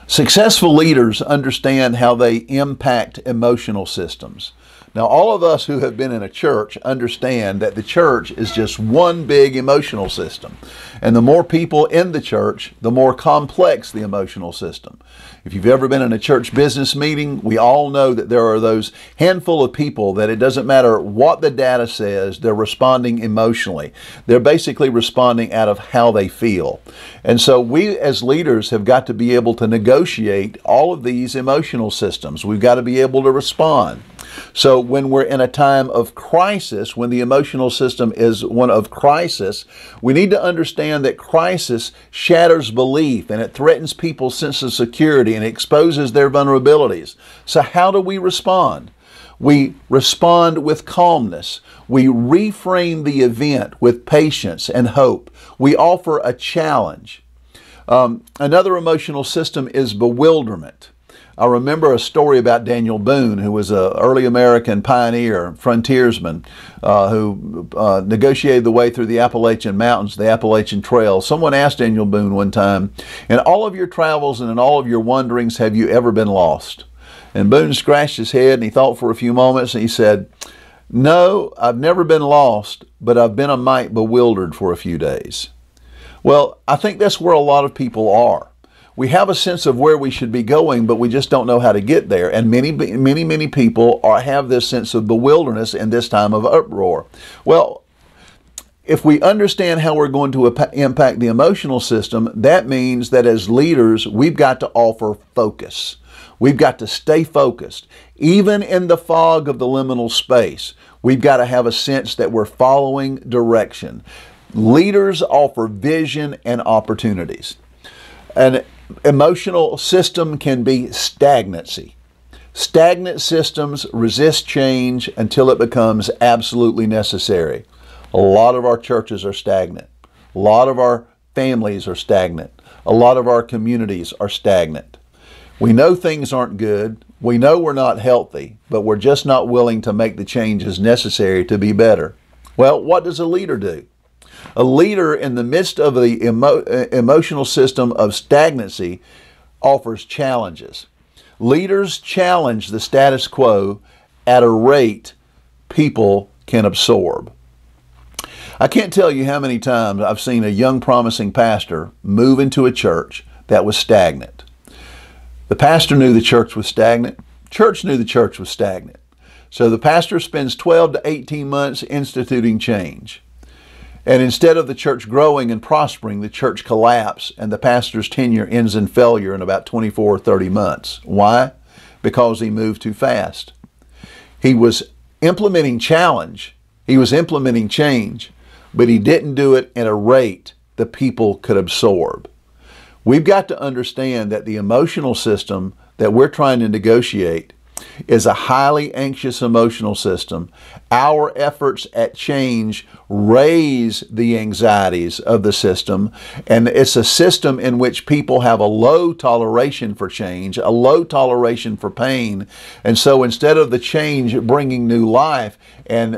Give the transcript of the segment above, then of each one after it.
Successful leaders understand how they impact emotional systems. Now, all of us who have been in a church understand that the church is just one big emotional system. And the more people in the church, the more complex the emotional system. If you've ever been in a church business meeting, we all know that there are those handful of people that it doesn't matter what the data says, they're responding emotionally. They're basically responding out of how they feel. And so we as leaders have got to be able to negotiate all of these emotional systems. We've got to be able to respond. So when we're in a time of crisis, when the emotional system is one of crisis, we need to understand that crisis shatters belief and it threatens people's sense of security and exposes their vulnerabilities. So how do we respond? We respond with calmness. We reframe the event with patience and hope. We offer a challenge. Another emotional system is bewilderment. I remember a story about Daniel Boone, who was an early American pioneer, frontiersman, who negotiated the way through the Appalachian Mountains, the Appalachian Trail. Someone asked Daniel Boone one time, in all of your travels and in all of your wanderings, have you ever been lost? And Boone scratched his head and he thought for a few moments and he said, no, I've never been lost, but I've been a mite bewildered for a few days. Well, I think that's where a lot of people are. We have a sense of where we should be going, but we just don't know how to get there. And many people have this sense of bewilderness in this time of uproar. Well, if we understand how we're going to impact the emotional system, that means that as leaders, we've got to offer focus. We've got to stay focused. Even in the fog of the liminal space, we've got to have a sense that we're following direction. Leaders offer vision and opportunities. An emotional system can be stagnancy. Stagnant systems resist change until it becomes absolutely necessary. A lot of our churches are stagnant. A lot of our families are stagnant. A lot of our communities are stagnant. We know things aren't good. We know we're not healthy, but we're just not willing to make the changes necessary to be better. Well, what does a leader do? A leader in the midst of the emotional system of stagnancy offers challenges. Leaders challenge the status quo at a rate people can absorb. I can't tell you how many times I've seen a young promising pastor move into a church that was stagnant. The pastor knew the church was stagnant. Church knew the church was stagnant. So the pastor spends 12 to 18 months instituting change. And instead of the church growing and prospering, the church collapsed and the pastor's tenure ends in failure in about 24 or 30 months. Why? Because he moved too fast. He was implementing challenge. He was implementing change, but he didn't do it at a rate the people could absorb. We've got to understand that the emotional system that we're trying to negotiate is a highly anxious emotional system. Our efforts at change raise the anxieties of the system, and it's a system in which people have a low toleration for change, a low toleration for pain, and so instead of the change bringing new life and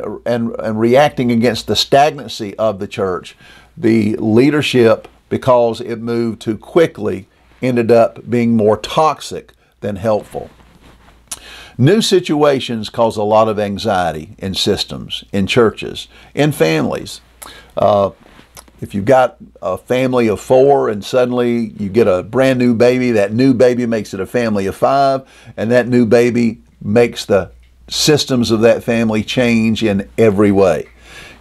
reacting against the stagnancy of the church, the leadership, because it moved too quickly, ended up being more toxic than helpful. New situations cause a lot of anxiety in systems, in churches, in families. If you've got a family of 4 and suddenly you get a brand new baby, that new baby makes it a family of 5, and that new baby makes the systems of that family change in every way.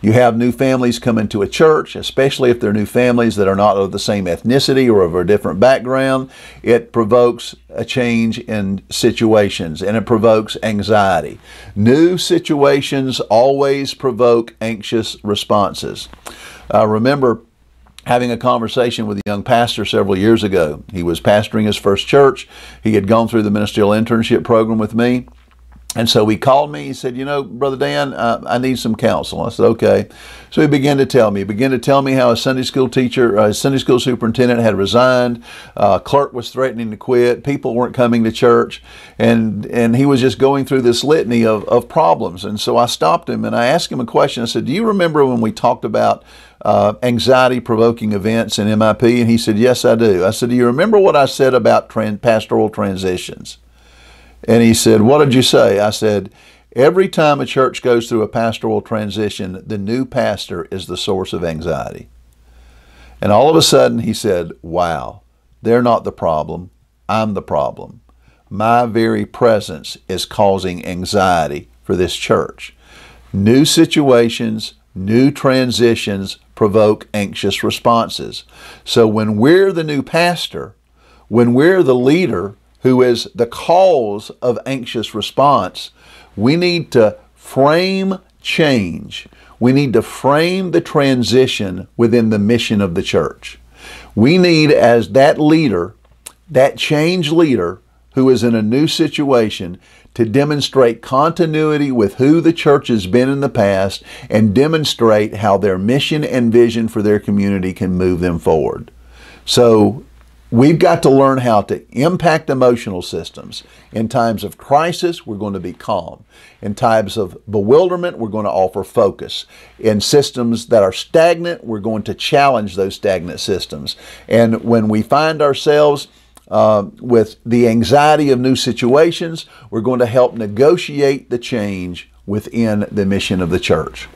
You have new families come into a church, especially if they're new families that are not of the same ethnicity or of a different background. It provokes a change in situations and it provokes anxiety. New situations always provoke anxious responses. I remember having a conversation with a young pastor several years ago. He was pastoring his first church. He had gone through the ministerial internship program with me. And so he called me. He said, Brother Dan, I need some counsel. I said, okay. So he began to tell me how a Sunday school teacher, a Sunday school superintendent had resigned. Clerk was threatening to quit. People weren't coming to church. And he was just going through this litany of problems. And so I stopped him and I asked him a question. I said, do you remember when we talked about anxiety-provoking events in MIP? And he said, yes, I do. I said, do you remember what I said about pastoral transitions? And he said, what did you say? I said, every time a church goes through a pastoral transition, the new pastor is the source of anxiety. And all of a sudden he said, wow, they're not the problem. I'm the problem. My very presence is causing anxiety for this church. New situations, new transitions provoke anxious responses. So when we're the new pastor, when we're the leader who is the cause of anxious response, we need to frame change. We need to frame the transition within the mission of the church. We need, as that leader, that change leader who is in a new situation, to demonstrate continuity with who the church has been in the past and demonstrate how their mission and vision for their community can move them forward. So we've got to learn how to impact emotional systems. In times of crisis, we're going to be calm. In times of bewilderment, we're going to offer focus. In systems that are stagnant, we're going to challenge those stagnant systems. And when we find ourselves with the anxiety of new situations, we're going to help negotiate the change within the mission of the church.